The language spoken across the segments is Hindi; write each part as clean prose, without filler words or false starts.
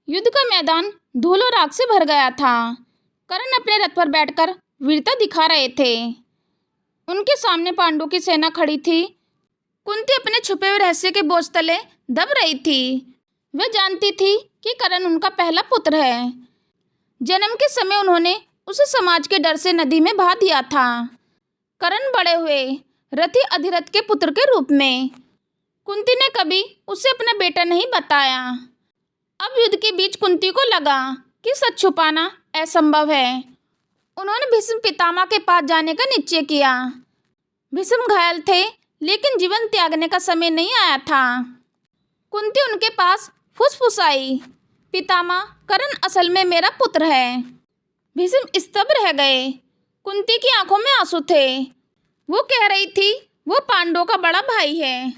युद्ध का मैदान धूल और आग से भर गया था। कर्ण अपने रथ पर बैठकर वीरता दिखा रहे थे। उनके सामने पांडवों की सेना खड़ी थी। कुंती अपने छुपे हुए रहस्य के बोझ तले दब रही थी। वह जानती थी कि कर्ण उनका पहला पुत्र है। जन्म के समय उन्होंने उसे समाज के डर से नदी में बहा दिया था। कर्ण बड़े हुए रथी अधिरथ के पुत्र के रूप में। कुंती ने कभी उसे अपना बेटा नहीं बताया। अब युद्ध के बीच कुंती को लगा कि सच छुपाना असंभव है। उन्होंने भीष्म पितामह के पास जाने का निश्चय किया। भीष्म घायल थे, लेकिन जीवन त्यागने का समय नहीं आया था। कुंती उनके पास फुसफुसाई, पितामह, कर्ण असल में मेरा पुत्र है। भीष्म स्तब्ध रह गए। कुंती की आंखों में आंसू थे। वो कह रही थी वो पांडवों का बड़ा भाई है।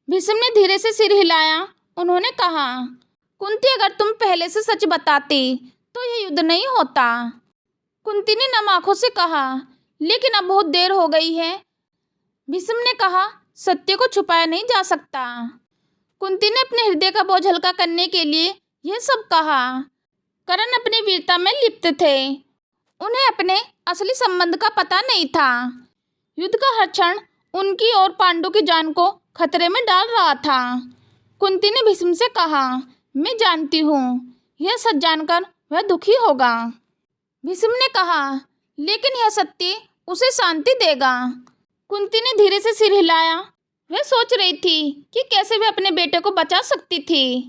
भीष्म ने धीरे से सिर हिलाया। उन्होंने कहा, कुंती, अगर तुम पहले से सच बताती तो यह युद्ध नहीं होता। कुंती ने नम आंखों से कहा, लेकिन अब बहुत देर हो गई है। भीष्म ने कहा, सत्य को छुपाया नहीं जा सकता। कुंती ने अपने हृदय का बोझ हल्का करने के लिए यह सब कहा। कर्ण अपनी वीरता में लिप्त थे। उन्हें अपने असली संबंध का पता नहीं था। युद्ध का हर क्षण उनकी और पांडु की जान को खतरे में डाल रहा था। कुंती ने भीष्म से कहा, मैं जानती हूँ यह सच जानकर वह दुखी होगा। भीष्म ने कहा, लेकिन यह सत्य उसे शांति देगा। कुंती ने धीरे से सिर हिलाया। वह सोच रही थी कि कैसे वह अपने बेटे को बचा सकती थी।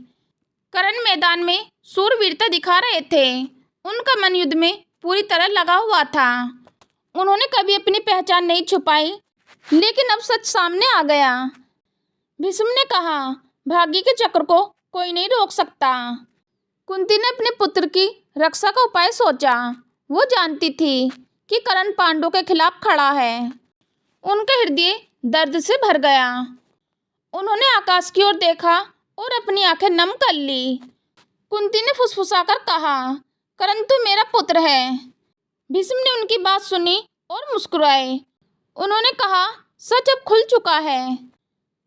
कर्ण मैदान में शूरवीरता दिखा रहे थे। उनका मन युद्ध में पूरी तरह लगा हुआ था। उन्होंने कभी अपनी पहचान नहीं छुपाई, लेकिन अब सच सामने आ गया। भीष्म ने कहा, भाग्य के चक्र को कोई नहीं रोक सकता। कुंती ने अपने पुत्र की रक्षा का उपाय सोचा। वो जानती थी कि कर्ण पांडवों के खिलाफ खड़ा है। उनका हृदय दर्द से भर गया। उन्होंने आकाश की ओर देखा और अपनी आंखें नम कर ली। कुंती ने फुसफुसाकर कहा, कर्ण तू मेरा पुत्र है। भीष्म ने उनकी बात सुनी और मुस्कुराए। उन्होंने कहा, सच अब खुल चुका है।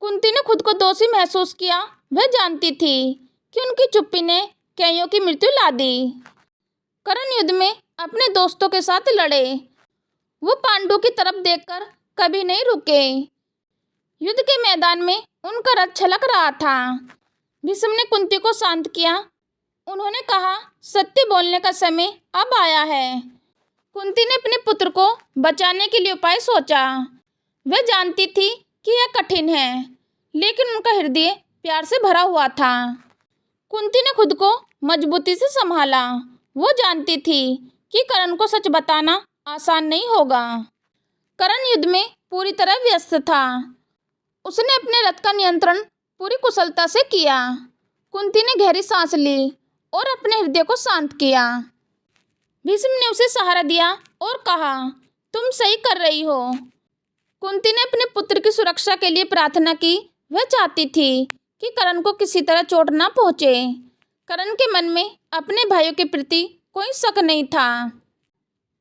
कुंती ने खुद को दोषी महसूस किया। वह जानती थी कि उनकी चुप्पी ने कईयों की मृत्यु ला दी। कर्ण युद्ध में अपने दोस्तों के साथ लड़े। वो पांडु की तरफ देखकर कभी नहीं रुके। युद्ध के मैदान में उनका रथ छलक रहा था। भीष्म ने कुंती को शांत किया। उन्होंने कहा, सत्य बोलने का समय अब आया है। कुंती ने अपने पुत्र को बचाने के लिए उपाय सोचा। वह जानती थी कि यह कठिन है, लेकिन उनका हृदय प्यार से भरा हुआ था। कुंती ने खुद को मजबूती से संभाला। वो जानती थी कि कर्ण को सच बताना आसान नहीं होगा। कर्ण युद्ध में पूरी तरह व्यस्त था। उसने अपने रथ का नियंत्रण पूरी कुशलता से किया। कुंती ने गहरी सांस ली और अपने हृदय को शांत किया। भीष्म ने उसे सहारा दिया और कहा, तुम सही कर रही हो। कुंती ने अपने पुत्र की सुरक्षा के लिए प्रार्थना की। वह चाहती थी कि कर्ण को किसी तरह चोट ना पहुंचे। कर्ण के मन में अपने भाइयों के प्रति कोई शक नहीं था।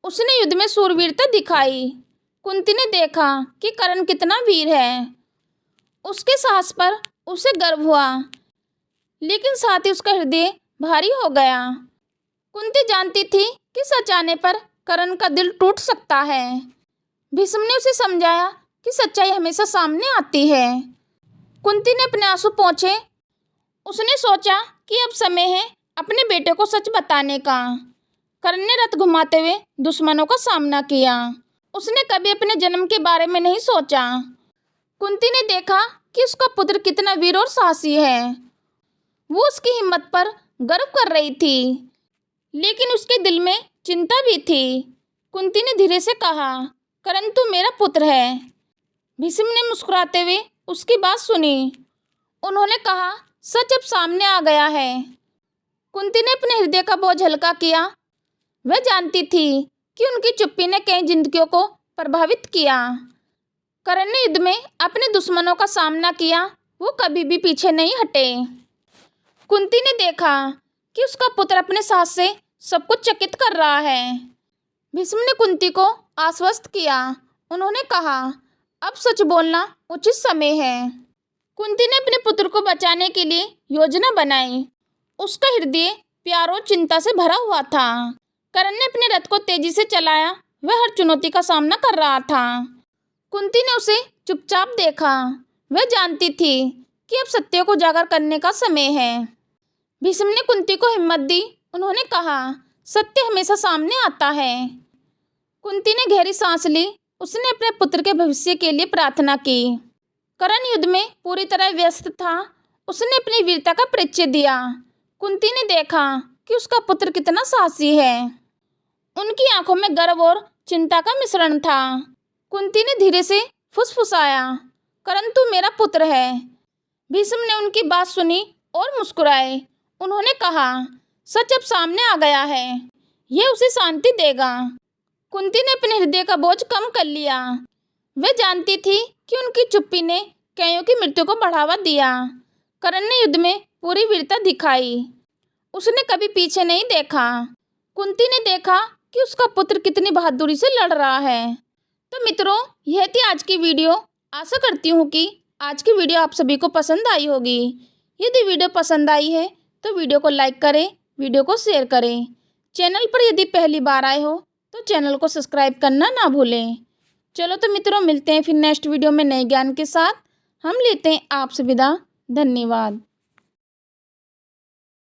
उसने युद्ध में शूरवीरता दिखाई। कुंती ने देखा कि कर्ण कितना वीर है। उसके साहस पर उसे गर्व हुआ, लेकिन साथ ही उसका हृदय भारी हो गया। कुंती जानती थी कि सच आने पर कर्ण का दिल टूट सकता है। भीष्म ने उसे समझाया कि सच्चाई हमेशा सामने आती है। कुंती ने अपने आंसू पोंछे। उसने सोचा कि अब समय है अपने बेटे को सच बताने का। कर्ण ने रथ घुमाते हुए दुश्मनों का सामना किया। उसने कभी अपने जन्म के बारे में नहीं सोचा। कुंती ने देखा कि उसका पुत्र कितना वीर और साहसी है। वो उसकी हिम्मत पर गर्व कर रही थी, लेकिन उसके दिल में चिंता भी थी। कुंती ने धीरे से कहा, कर्ण तू मेरा पुत्र है। भीष्म ने मुस्कुराते हुए उसकी बात सुनी। उन्होंने कहा, सच अब सामने आ गया है। कुंती ने अपने हृदय का बोझ हल्का किया। वह जानती थी कि उनकी चुप्पी ने कई जिंदगियों को प्रभावित किया। कर्ण ने युद्ध में अपने दुश्मनों का सामना किया। वो कभी भी पीछे नहीं हटे। कुंती ने देखा कि उसका पुत्र अपने साहस से सब कुछ चकित कर रहा है। भीष्म ने कुंती को आश्वस्त किया। उन्होंने कहा, अब सच बोलना उचित समय है। कुंती ने अपने पुत्र को बचाने के लिए योजना बनाई। उसका हृदय प्यार और चिंता से भरा हुआ था। करण ने अपने रथ को तेजी से चलाया। वह हर चुनौती का सामना कर रहा था। कुंती ने उसे चुपचाप देखा। वह जानती थी कि अब सत्य को उजागर करने का समय है। भीष्म ने कुंती को हिम्मत दी। उन्होंने कहा, सत्य हमेशा सामने आता है। कुंती ने गहरी सांस ली। उसने अपने पुत्र के भविष्य के लिए प्रार्थना की। करण युद्ध में पूरी तरह व्यस्त था। उसने अपनी वीरता का परिचय दिया। कुंती ने देखा कि उसका पुत्र कितना साहसी है। उनकी आंखों में गर्व और चिंता का मिश्रण था। कुंती ने धीरे से फुसफुसाया, करण तू मेरा पुत्र है। भीष्म ने उनकी बात सुनी और मुस्कुराए। उन्होंने कहा, सच अब सामने आ गया है। यह उसे शांति देगा। कुंती ने अपने हृदय का बोझ कम कर लिया। वह जानती थी कि उनकी चुप्पी ने कईयों की मृत्यु को बढ़ावा दिया। करण ने युद्ध में पूरी वीरता दिखाई। उसने कभी पीछे नहीं देखा। कुंती ने देखा कि उसका पुत्र कितनी बहादुरी से लड़ रहा है। तो मित्रों, यह थी आज की वीडियो। आशा करती हूँ कि आज की वीडियो आप सभी को पसंद आई होगी। यदि वीडियो पसंद आई है तो वीडियो को लाइक करें, वीडियो को शेयर करें। चैनल पर यदि पहली बार आए हो तो चैनल को सब्सक्राइब करना ना भूलें। चलो तो मित्रों, मिलते हैं फिर नेक्स्ट वीडियो में नए ज्ञान के साथ। हम लेते हैं आपसे विदा। धन्यवाद।